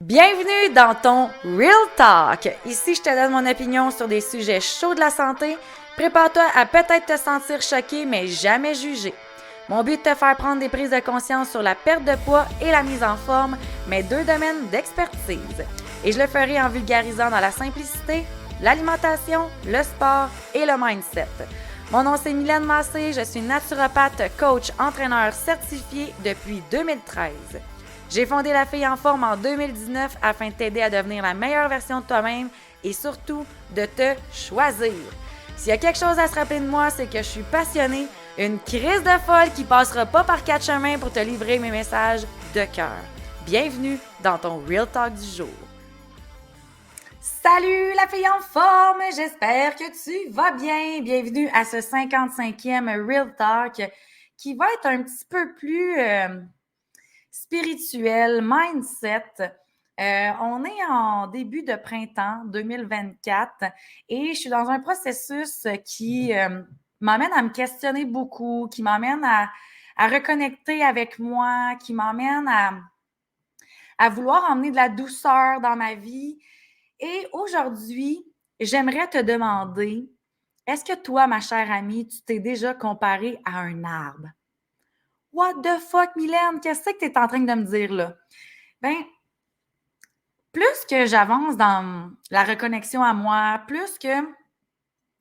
Bienvenue dans ton Real Talk. Ici, je te donne mon opinion sur des sujets chauds de la santé. Prépare-toi à peut-être te sentir choqué, mais jamais jugé. Mon but est de te faire prendre des prises de conscience sur la perte de poids et la mise en forme, mes deux domaines d'expertise. Et je le ferai en vulgarisant dans la simplicité, l'alimentation, le sport et le mindset. Mon nom c'est Mylène Massé, je suis naturopathe, coach, entraîneur certifié depuis 2013. J'ai fondé La Fille en Forme en 2019 afin de t'aider à devenir la meilleure version de toi-même et surtout de te choisir. S'il y a quelque chose à se rappeler de moi, c'est que je suis passionnée, une crise de folle qui passera pas par quatre chemins pour te livrer mes messages de cœur. Bienvenue dans ton Real Talk du jour. Salut la fille en forme, j'espère que tu vas bien. Bienvenue à ce 55e Real Talk qui va être un petit peu plus spirituel, mindset. On est en début de printemps 2024 et je suis dans un processus qui m'amène à me questionner beaucoup, qui m'amène à reconnecter avec moi, qui m'amène à vouloir emmener de la douceur dans ma vie. Et aujourd'hui, j'aimerais te demander, est-ce que toi, ma chère amie, tu t'es déjà comparée à un arbre? What the fuck, Mylène? Qu'est-ce que tu es en train de me dire là? Ben, plus que j'avance dans la reconnexion à moi, plus que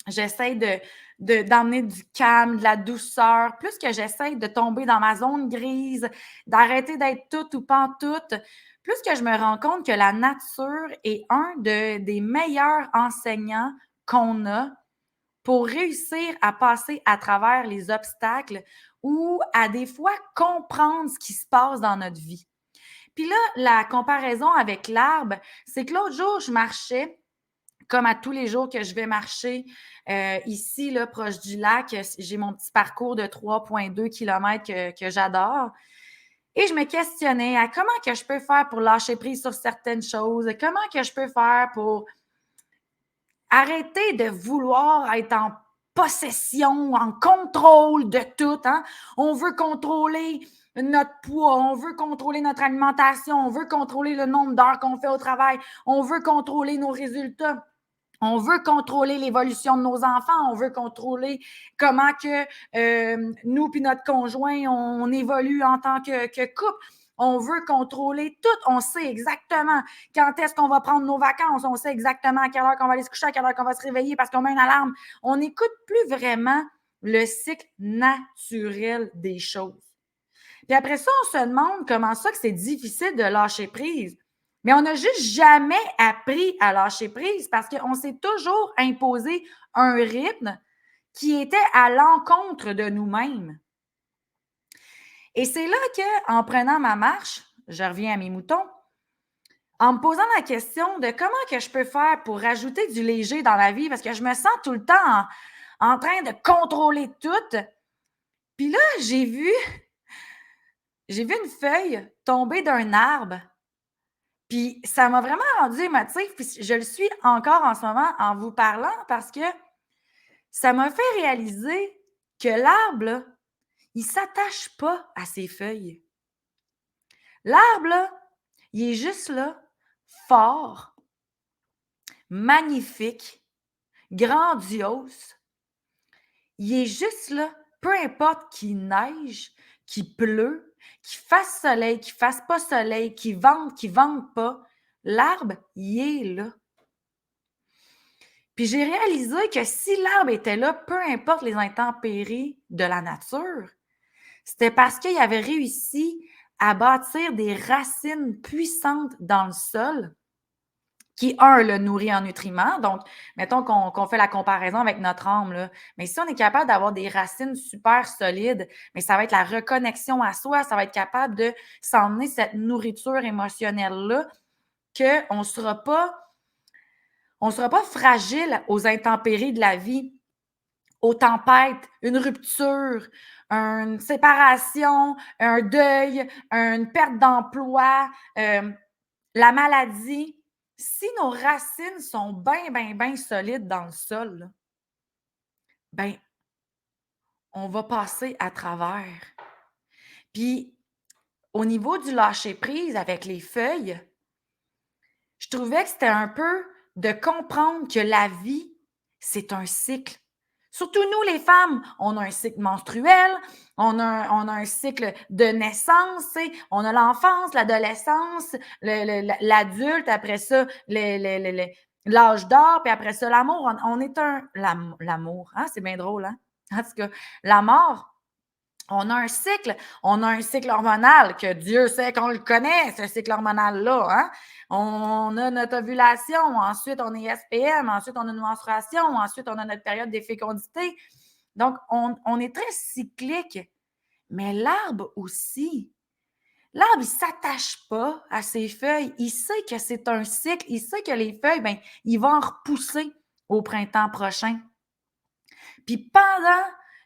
j'essaie d'emmener du calme, de la douceur, plus que j'essaie de tomber dans ma zone grise, d'arrêter d'être toute ou pas toute, plus que je me rends compte que la nature est un des meilleurs enseignants qu'on a pour réussir à passer à travers les obstacles ou à des fois comprendre ce qui se passe dans notre vie. Puis là, la comparaison avec l'arbre, c'est que l'autre jour, je marchais, comme à tous les jours que je vais marcher ici, là, proche du lac. J'ai mon petit parcours de 3,2 km que j'adore. Et je me questionnais à comment que je peux faire pour lâcher prise sur certaines choses, comment que je peux faire pour arrêter de vouloir être en possession, en contrôle de tout. Hein? On veut contrôler notre poids, on veut contrôler notre alimentation, on veut contrôler le nombre d'heures qu'on fait au travail, on veut contrôler nos résultats. On veut contrôler l'évolution de nos enfants, on veut contrôler comment que nous puis notre conjoint, on évolue en tant que couple. On veut contrôler tout. On sait exactement quand est-ce qu'on va prendre nos vacances. On sait exactement à quelle heure qu'on va aller se coucher, à quelle heure qu'on va se réveiller parce qu'on met une alarme. On n'écoute plus vraiment le cycle naturel des choses. Puis après ça, on se demande comment ça que c'est difficile de lâcher prise. Mais on n'a juste jamais appris à lâcher prise parce qu'on s'est toujours imposé un rythme qui était à l'encontre de nous-mêmes. Et c'est là qu'en prenant ma marche, je reviens à mes moutons, en me posant la question de comment que je peux faire pour rajouter du léger dans la vie parce que je me sens tout le temps en train de contrôler tout. Puis là, j'ai vu une feuille tomber d'un arbre. Puis ça m'a vraiment rendue émotive. Puis je le suis encore en ce moment en vous parlant parce que ça m'a fait réaliser que l'arbre, là, il ne s'attache pas à ses feuilles. L'arbre, là, il est juste là, fort, magnifique, grandiose. Il est juste là, peu importe qu'il neige, qu'il pleut, qu'il fasse soleil, qu'il fasse pas soleil, qu'il vente pas, l'arbre, il est là. Puis j'ai réalisé que si l'arbre était là, peu importe les intempéries de la nature, c'était parce qu'il avait réussi à bâtir des racines puissantes dans le sol qui, un, le nourrit en nutriments. Donc, mettons qu'on fait la comparaison avec notre âme, là. Mais si on est capable d'avoir des racines super solides, mais ça va être la reconnexion à soi, ça va être capable de s'emmener cette nourriture émotionnelle-là, qu'on ne sera pas fragile aux intempéries de la vie, aux tempêtes, une rupture, une séparation, un deuil, une perte d'emploi, la maladie. Si nos racines sont bien solides dans le sol, ben, on va passer à travers. Puis, au niveau du lâcher-prise avec les feuilles, Je trouvais que c'était un peu de comprendre que la vie, c'est un cycle. Surtout nous, les femmes, on a un cycle menstruel, on a un cycle de naissance, tu sais, on a l'enfance, l'adolescence, l'adulte, après ça, l'âge d'or, puis après ça, l'amour. On est l'amour, hein, c'est bien drôle, hein? En tout cas, la mort, on a un cycle hormonal que Dieu sait qu'on le connaît, ce cycle hormonal-là. Hein? On a notre ovulation, ensuite on est SPM, ensuite on a une menstruation, ensuite on a notre période de fécondité. Donc, on est très cyclique. Mais l'arbre aussi. L'arbre, il ne s'attache pas à ses feuilles. Il sait que c'est un cycle. Il sait que les feuilles, ben, ils vont en repousser au printemps prochain. Puis pendant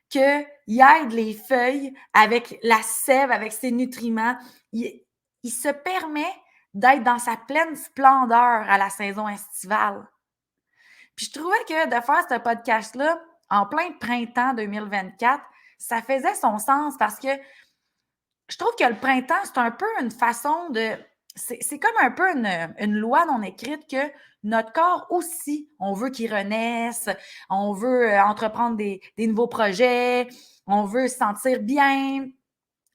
qu'il aide les feuilles avec la sève, avec ses nutriments, il se permet d'être dans sa pleine splendeur à la saison estivale. Puis je trouvais que de faire ce podcast-là en plein printemps 2024, ça faisait son sens parce que je trouve que le printemps, c'est un peu une façon de... C'est comme un peu une loi non écrite que notre corps aussi, on veut qu'il renaisse, on veut entreprendre des nouveaux projets, on veut se sentir bien,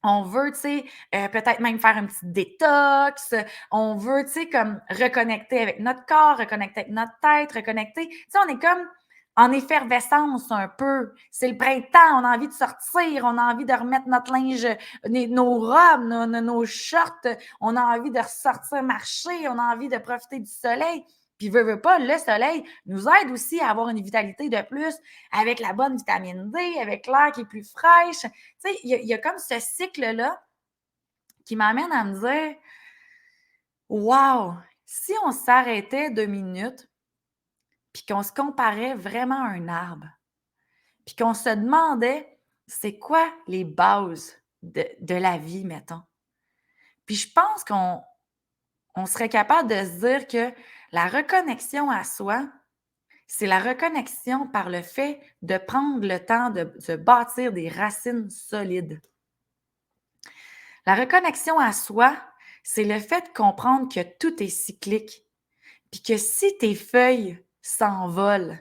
on veut, tu sais, peut-être même faire un petit détox, on veut, tu sais, comme reconnecter avec notre corps, reconnecter avec notre tête, reconnecter. Tu sais, on est comme en effervescence un peu. C'est le printemps, on a envie de sortir, on a envie de remettre notre linge, nos robes, nos shorts, on a envie de ressortir marcher, on a envie de profiter du soleil. Puis, veut pas, le soleil nous aide aussi à avoir une vitalité de plus avec la bonne vitamine D, avec l'air qui est plus fraîche. Tu sais, il y a comme ce cycle-là qui m'amène à me dire wow, si on s'arrêtait 2 minutes puis qu'on se comparait vraiment à un arbre, puis qu'on se demandait c'est quoi les bases de la vie, mettons. Puis je pense qu'on serait capable de se dire que la reconnexion à soi, c'est la reconnexion par le fait de prendre le temps de se bâtir des racines solides. La reconnexion à soi, c'est le fait de comprendre que tout est cyclique, puis que si tes feuilles s'envolent,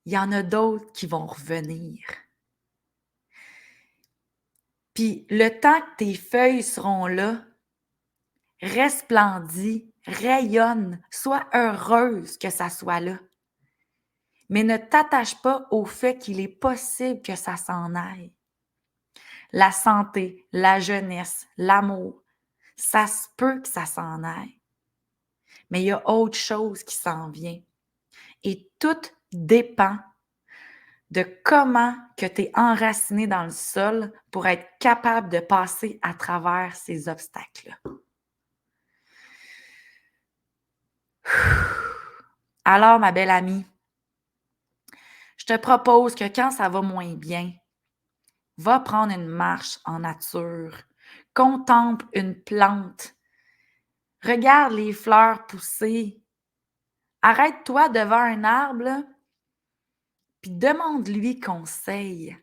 il y en a d'autres qui vont revenir. Puis le temps que tes feuilles seront là, resplendis, rayonne, sois heureuse que ça soit là. Mais ne t'attache pas au fait qu'il est possible que ça s'en aille. La santé, la jeunesse, l'amour, ça se peut que ça s'en aille. Mais il y a autre chose qui s'en vient. Et tout dépend de comment que tu es enraciné dans le sol pour être capable de passer à travers ces obstacles-là. Alors, ma belle amie, je te propose que quand ça va moins bien, va prendre une marche en nature, contemple une plante, regarde les fleurs pousser, arrête-toi devant un arbre, là, puis demande-lui conseil.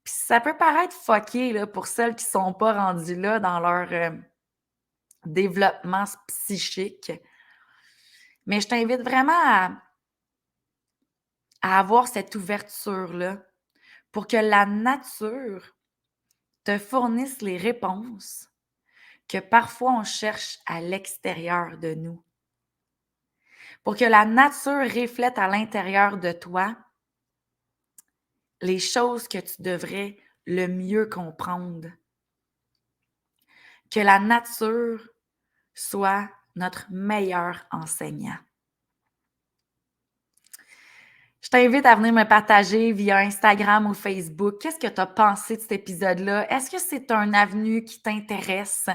Puis ça peut paraître fucké là, pour celles qui ne sont pas rendues là dans leur développement psychique, mais je t'invite vraiment à avoir cette ouverture-là pour que la nature te fournisse les réponses que parfois on cherche à l'extérieur de nous. Pour que la nature reflète à l'intérieur de toi les choses que tu devrais le mieux comprendre. Que la nature soit notre meilleur enseignant. Je t'invite à venir me partager via Instagram ou Facebook. Qu'est-ce que tu as pensé de cet épisode-là? Est-ce que c'est un avenue qui t'intéresse?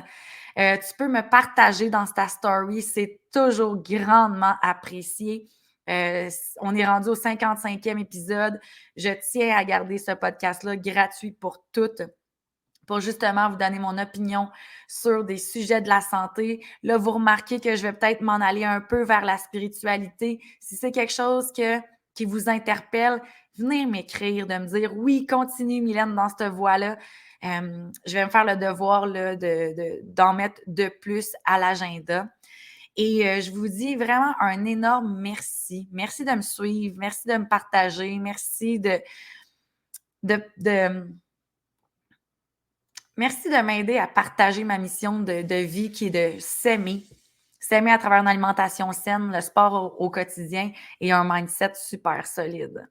Tu peux me partager dans ta story. C'est toujours grandement apprécié. On est rendu au 55e épisode. Je tiens à garder ce podcast-là gratuit pour toutes, pour justement vous donner mon opinion sur des sujets de la santé. Là, vous remarquez que je vais peut-être m'en aller un peu vers la spiritualité. Si c'est quelque chose qui vous interpelle, venir m'écrire, de me dire oui, continue, Mylène, dans cette voie-là. Je vais me faire le devoir là, d'en mettre de plus à l'agenda. Et je vous dis vraiment un énorme merci. Merci de me suivre, merci de me partager, merci de merci de m'aider à partager ma mission de vie qui est de s'aimer. S'aimer à travers une alimentation saine, le sport au quotidien et un mindset super solide.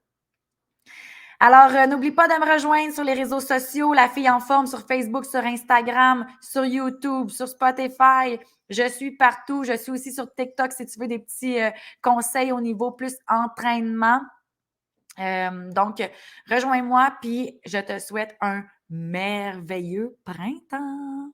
Alors, n'oublie pas de me rejoindre sur les réseaux sociaux, La Fille en forme, sur Facebook, sur Instagram, sur YouTube, sur Spotify. Je suis partout. Je suis aussi sur TikTok si tu veux des petits conseils au niveau plus entraînement. Donc, rejoins-moi, puis je te souhaite un merveilleux printemps.